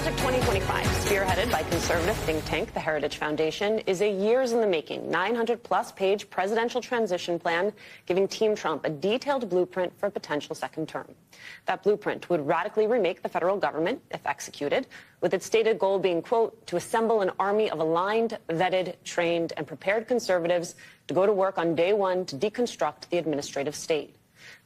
Project 2025, spearheaded by conservative think tank, the Heritage Foundation, is a years in the making, 900-plus page presidential transition plan giving Team Trump a detailed blueprint for a potential second term. That blueprint would radically remake the federal government, if executed, with its stated goal being, quote, to assemble an army of aligned, vetted, trained, and prepared conservatives to go to work on day one to deconstruct the administrative state.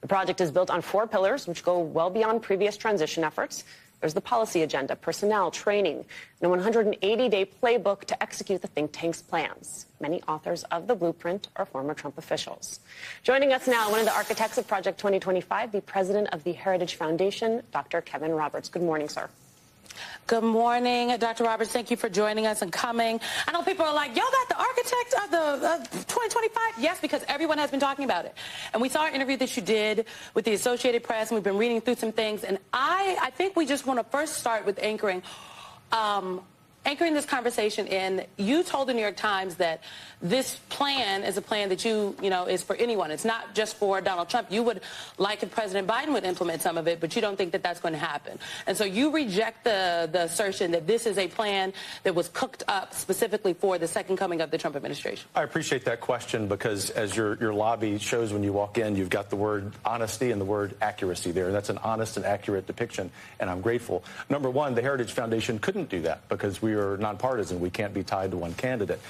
The project is built on 4 pillars, which go well beyond previous transition efforts. There's the policy agenda, personnel, training, and a 180-day playbook to execute the think tank's plans. Many authors of the blueprint are former Trump officials. Joining us now, one of the architects of Project 2025, the president of the Heritage Foundation, Dr. Kevin Roberts. Good morning, sir. Good morning, Dr. Roberts. Thank you for joining us and coming. I know people are like, y'all got the architect of the 2025? Yes, because everyone has been talking about it. And we saw an interview that you did with the Associated Press, and we've been reading through some things. And I think we just want to first start with anchoring this conversation in. You told the New York Times that this plan is a plan that you know, is for anyone. It's not just for Donald Trump. You would like if President Biden would implement some of it, but you don't think that that's going to happen. And so you reject the assertion that this is a plan that was cooked up specifically for the second coming of the Trump administration. I appreciate that question because as your lobby shows when you walk in, you've got the word honesty and the word accuracy there. That's an honest and accurate depiction, and I'm grateful. Number one, the Heritage Foundation couldn't do that because we are nonpartisan. We can't be tied to one candidate.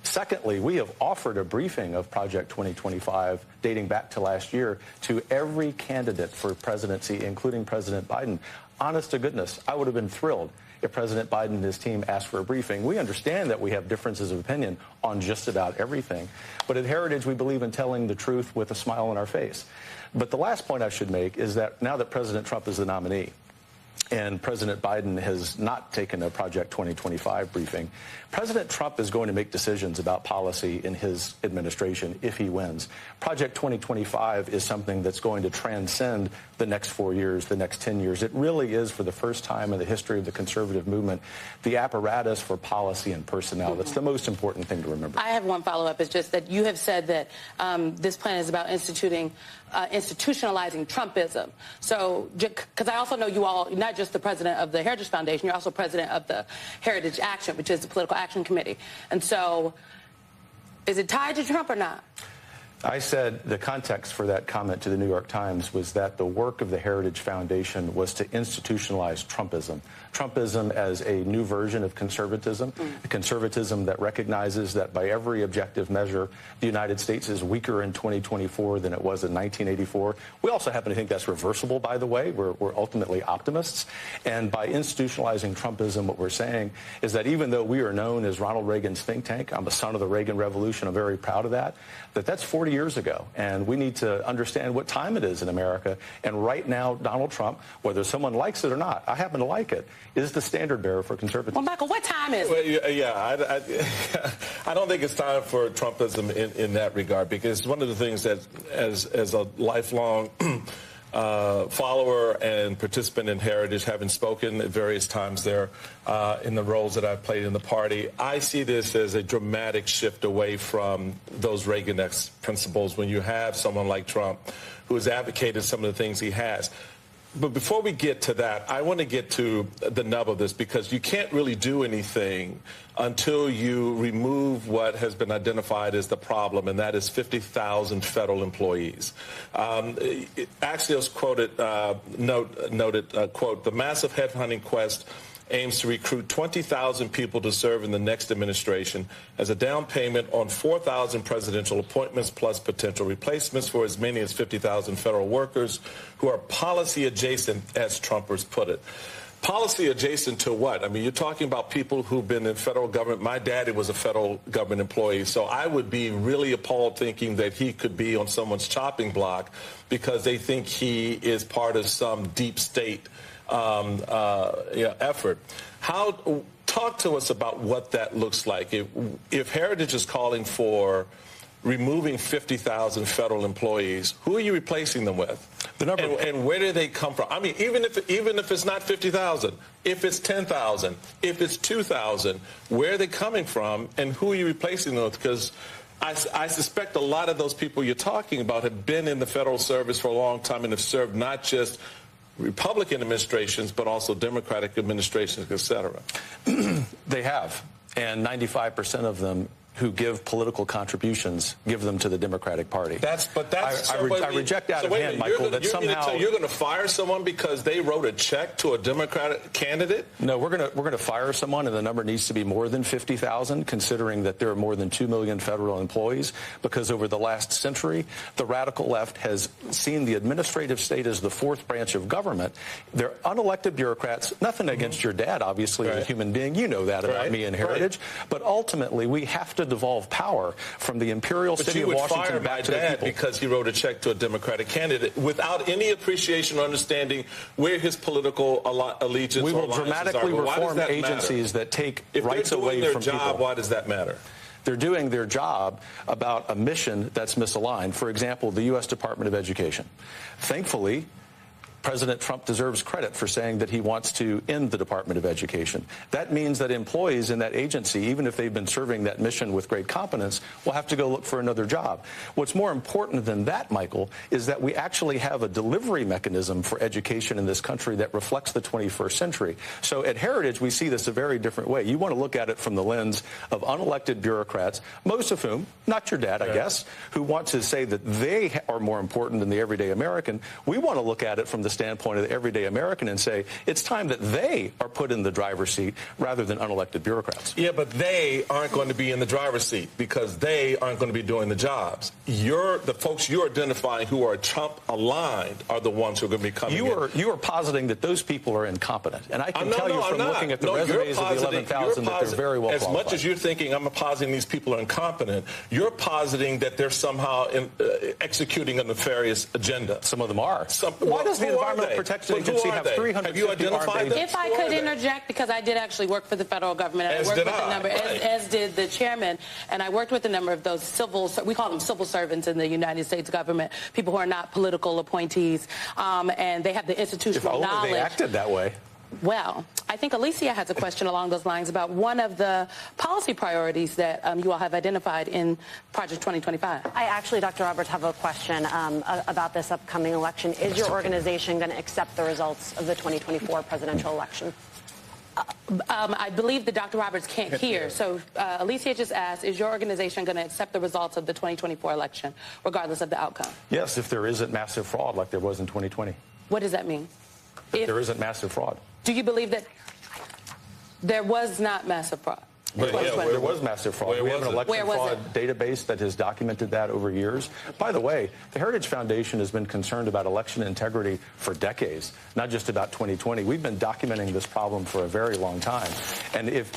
Secondly, we have offered a briefing of Project 2025 dating back to last year to every candidate for presidency, including President Biden. Honest to goodness, I would have been thrilled if President Biden and his team asked for a briefing. We understand that we have differences of opinion on just about everything. But at Heritage, we believe in telling the truth with a smile on our face. But the last point I should make is that now that President Trump is the nominee, and President Biden has not taken a Project 2025 briefing, President Trump is going to make decisions about policy in his administration if he wins. Project 2025 is something that's going to transcend the next 4 years, the next 10 years. It really is, for the first time in the history of the conservative movement, the apparatus for policy and personnel. That's the most important thing to remember. I have one follow-up. It's just that you have said that this plan is about institutionalizing Trumpism. So, because I also know you all, not just the president of the Heritage Foundation, you're also president of the Heritage Action, which is the political action committee. And so, is it tied to Trump or not? I said the context for that comment to the New York Times was that the work of the Heritage Foundation was to institutionalize Trumpism. Trumpism as a new version of conservatism, a conservatism that recognizes that by every objective measure, the United States is weaker in 2024 than it was in 1984. We also happen to think that's reversible, by the way. We're ultimately optimists. And by institutionalizing Trumpism, what we're saying is that even though we are known as Ronald Reagan's think tank, I'm a son of the Reagan Revolution, I'm very proud of that, that's 40 years ago. And we need to understand what time it is in America. And right now, Donald Trump, whether someone likes it or not, I happen to like it, is the standard bearer for conservatism. Well, Michael, what time is it? Well, yeah, I don't think it's time for Trumpism in that regard, because one of the things that, as a lifelong follower and participant in Heritage, having spoken at various times there in the roles that I've played in the party, I see this as a dramatic shift away from those Reagan-esque principles when you have someone like Trump who has advocated some of the things he has. But before we get to that, I want to get to the nub of this, because you can't really do anything until you remove what has been identified as the problem, and that is 50,000 federal employees. Axios noted, quote, the massive headhunting quest aims to recruit 20,000 people to serve in the next administration as a down payment on 4,000 presidential appointments plus potential replacements for as many as 50,000 federal workers who are policy adjacent, as Trumpers put it. Policy adjacent to what? I mean, you're talking about people who've been in federal government. My daddy was a federal government employee, so I would be really appalled thinking that he could be on someone's chopping block because they think he is part of some deep state effort. Talk to us about what that looks like. If Heritage is calling for removing 50,000 federal employees, who are you replacing them with? The number, and where do they come from? I mean, even if it's not 50,000, if it's 10,000, if it's 2,000, where are they coming from, and who are you replacing them with? Because I suspect a lot of those people you're talking about have been in the federal service for a long time and have served not just Republican administrations, but also Democratic administrations, et cetera. They have, and 95% of them who give political contributions give them to the Democratic Party. I reject out of hand, Michael, that somehow you're going to fire someone because they wrote a check to a Democratic candidate? No, we're going to fire someone, and the number needs to be more than 50,000, considering that there are more than 2 million federal employees. Because over the last century, the radical left has seen the administrative state as the fourth branch of government. They're unelected bureaucrats. Nothing against your dad, obviously, as a human being. You know that about me and Heritage. But ultimately, we have to devolve power from the imperial city of Washington back to the people. But you would fire my dad because he wrote a check to a Democratic candidate without any appreciation or understanding where his political allegiance or alliances are. We will dramatically reform agencies that take rights away from people. If they're doing their job, why does that matter? They're doing their job about a mission that's misaligned. For example, the U.S. Department of Education. Thankfully, President Trump deserves credit for saying that he wants to end the Department of Education. That means that employees in that agency, even if they've been serving that mission with great competence, will have to go look for another job. What's more important than that, Michael, is that we actually have a delivery mechanism for education in this country that reflects the 21st century. So at Heritage, we see this a very different way. You want to look at it from the lens of unelected bureaucrats, most of whom, not your dad, I guess, who want to say that they are more important than the everyday American. We want to look at it from the standpoint of the everyday American and say it's time that they are put in the driver's seat rather than unelected bureaucrats. Yeah, but they aren't going to be in the driver's seat because they aren't going to be doing the jobs. The folks you're identifying who are Trump aligned are the ones who are going to be coming in. You are positing that those people are incompetent. And I can tell you from looking at the resumes of the 11,000 that they're very well qualified. As much as you're thinking I'm positing these people are incompetent, you're positing that they're somehow executing a nefarious agenda. Some of them are. Why does the Environmental Protection Agency have 350 armed agents? If I could interject, because I did actually work for the federal government, and I worked with a number, as did the chairman, and I worked with a number of those we call them civil servants in the United States government, people who are not political appointees, and they have the institutional knowledge. If only they acted that way. Well, I think Alicia has a question along those lines about one of the policy priorities that you all have identified in Project 2025. I actually, Dr. Roberts, have a question about this upcoming election. Is your organization going to accept the results of the 2024 presidential election? I believe that Dr. Roberts can't hear. So Alicia just asked, is your organization going to accept the results of the 2024 election, regardless of the outcome? Yes, if there isn't massive fraud like there was in 2020. What does that mean? If there isn't massive fraud. Do you believe that there was not massive fraud? There was massive fraud. We have an election fraud database that has documented that over years. By the way, the Heritage Foundation has been concerned about election integrity for decades, not just about 2020. We've been documenting this problem for a very long time. And if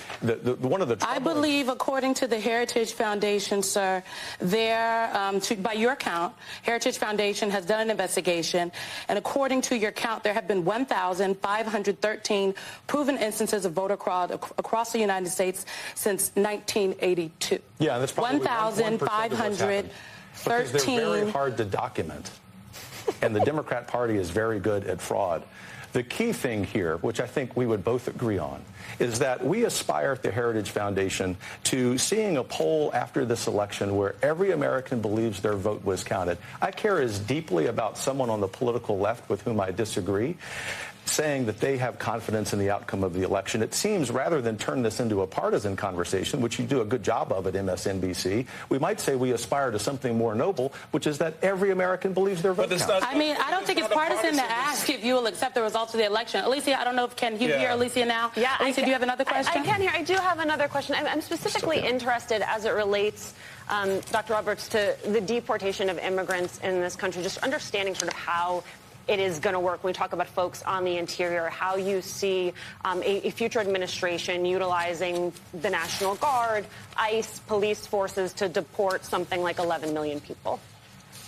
one of the I believe, according to the Heritage Foundation, sir, by your count, Heritage Foundation has done an investigation, and according to your count, there have been 1,513 proven instances of voter fraud across the United States since 1982. Yeah, that's probably 1,513. Because they're very hard to document, and the Democrat Party is very good at fraud. The key thing here, which I think we would both agree on, is that we aspire at the Heritage Foundation to seeing a poll after this election where every American believes their vote was counted. I care as deeply about someone on the political left with whom I disagree saying that they have confidence in the outcome of the election. It seems rather than turn this into a partisan conversation, which you do a good job of at MSNBC, we might say we aspire to something more noble, which is that every American believes their vote counts. I mean, I don't think it's partisan to ask if you will accept the results of the election. Alicia, I don't know if can you hear Alicia now? Yeah, Alicia, do you have another question? I can hear. I do have another question. I'm specifically interested as it relates, Dr. Roberts, to the deportation of immigrants in this country, just understanding sort of how it is going to work when we talk about folks on the interior, how you see a future administration utilizing the National Guard, ICE, police forces to deport something like 11 million people.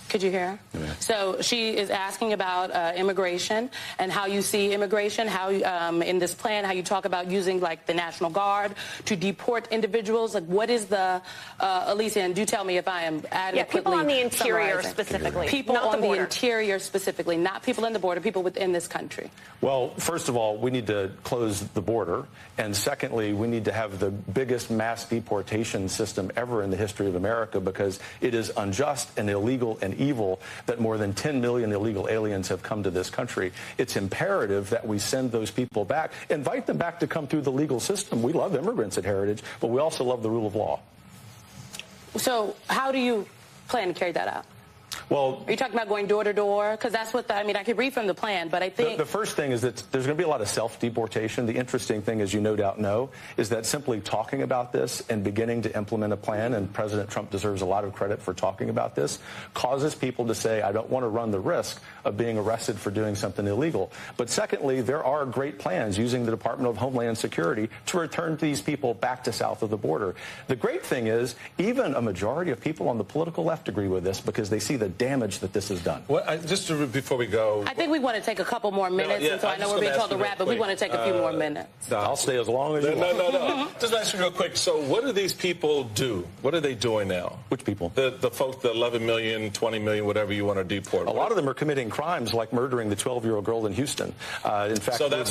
Could you hear her? Yeah. So she is asking about immigration and how you see immigration, how in this plan, how you talk about using like the National Guard to deport individuals. Like what is the, Alicia, and do tell me if I am adequately people on the interior specifically. People on the interior specifically, not people in the border, people within this country. Well, first of all, we need to close the border. And secondly, we need to have the biggest mass deportation system ever in the history of America because it is unjust and illegal and evil that more than 10 million illegal aliens have come to this country. It's imperative that we send those people back, invite them back to come through the legal system. We love immigrants at Heritage, but we also love the rule of law. So how do you plan to carry that out? Well, are you talking about going door to door? Because that's what I mean, I could read from the plan, but I think... The first thing is that there's going to be a lot of self-deportation. The interesting thing, as you no doubt know, is that simply talking about this and beginning to implement a plan, and President Trump deserves a lot of credit for talking about this, causes people to say, I don't want to run the risk of being arrested for doing something illegal. But secondly, there are great plans using the Department of Homeland Security to return these people back to south of the border. The great thing is, even a majority of people on the political left agree with this because they see the damage that this has done. Well, before we go... I think we want to take a couple more minutes, and so I know we're being told to wrap, but we want to take a few more minutes. I'll stay as long as you want. No. Just ask you real quick. So what do these people do? What are they doing now? Which people? The folks, the 11 million, 20 million, whatever you want to deport. A lot of them are committing crimes like murdering the 12-year-old girl in Houston. In fact, so that's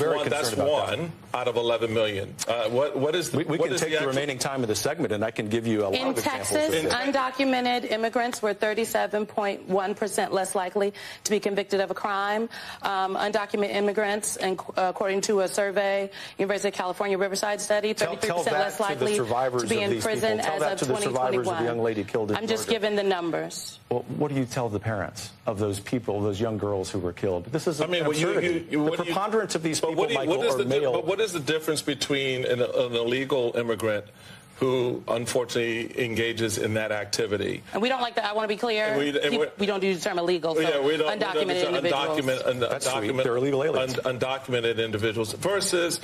one out of 11 million. What is the... We can take the remaining time of the segment, and I can give you a lot of examples. In Texas, undocumented immigrants were 37.1% less likely to be convicted of a crime. Undocumented immigrants, and according to a survey, University of California Riverside study, 33% less likely to be in prison as of 2021. The young lady killed in I'm just giving the numbers. Well, what do you tell the parents of those people, those young girls who were killed? This is absurdity. The preponderance of these people, Michael, are male. But what is the difference between an illegal immigrant who unfortunately engages in that activity? And we don't like that. I want to be clear. We don't use the term illegal. So undocumented individuals. They're illegal aliens. Undocumented individuals versus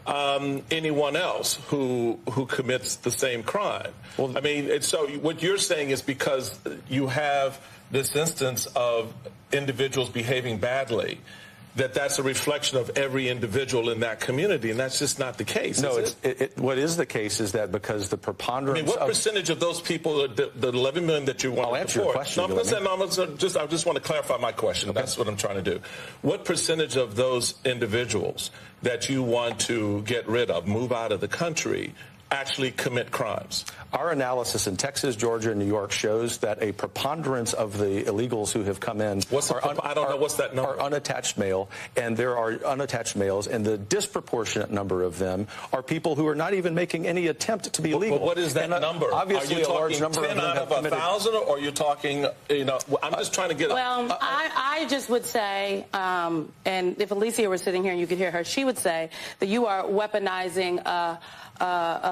anyone else who commits the same crime. Well, I mean, so what you're saying is because you have this instance of individuals behaving badly, that's a reflection of every individual in that community, and that's just not the case. No, what is the case is that because the preponderance. I mean, what percentage of those people, the 11 million that you want to answer your question. I just want to clarify my question. Okay. That's what I'm trying to do. What percentage of those individuals that you want to get rid of, move out of the country, actually commit crimes? Our analysis in Texas, Georgia, and New York shows that a preponderance of the illegals who have come in are unattached male, and there are unattached males, and the disproportionate number of them are people who are not even making any attempt to be legal. But what is that number? Obviously, are you a large number 10 of them out of 1,000, or are you talking, I'm just trying to get... Well, I just would say, and if Alicia were sitting here and you could hear her, she would say that you are weaponizing a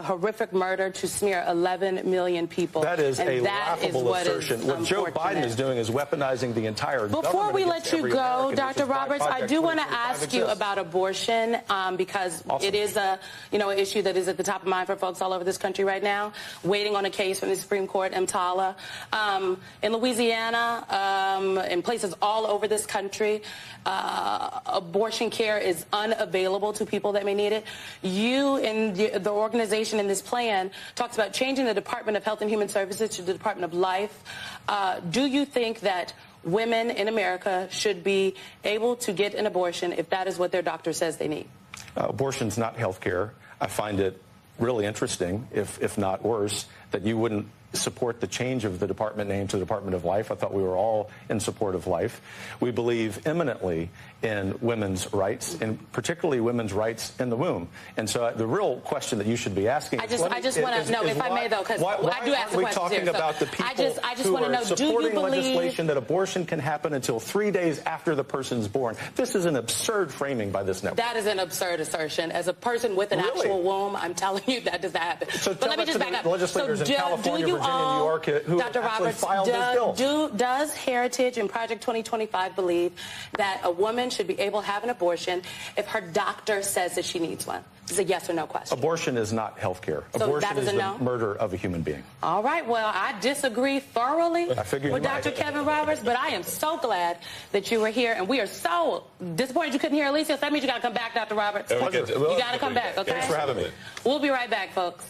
horrific murder to smear 11 million people. That is a laughable assertion. What Joe Biden is doing is weaponizing the entire government. Before we let you go, Dr. Roberts, I do want to ask you about abortion because it is an issue that is at the top of mind for folks all over this country right now, waiting on a case from the Supreme Court, EMTALA. In Louisiana, in places all over this country, abortion care is unavailable to people that may need it. You and the organization in this plan talks about changing the Department of Health and Human Services to the Department of Life. Do you think that women in America should be able to get an abortion if that is what their doctor says they need? Abortion's not health care. I find it really interesting, if not worse, that you wouldn't support the change of the department name to the Department of Life. I thought we were all in support of life. We believe eminently in women's rights, and particularly women's rights in the womb. And so the real question that you should be asking I just want to know, if I may, though, because I do ask the question talking here, about the people who are supporting legislation that abortion can happen until 3 days after the person's born. This is an absurd framing by this network. That is an absurd assertion. As a person with an actual womb, I'm telling you that does not happen. So but let me just back up. Legislators in California, Virginia, New York, who Dr. Roberts, filed this bill. Does Heritage and Project 2025 believe that a woman should be able to have an abortion if her doctor says that she needs one? It's a yes or no question. Abortion is not health care. So abortion is the no? murder of a human being. All right. Well, I disagree thoroughly with Dr. Kevin Roberts, but I am so glad that you were here, and we are so disappointed you couldn't hear Alicia. So that means you got to come back, Dr. Roberts. You got to come back, okay? Thanks for having me. We'll be right back, folks.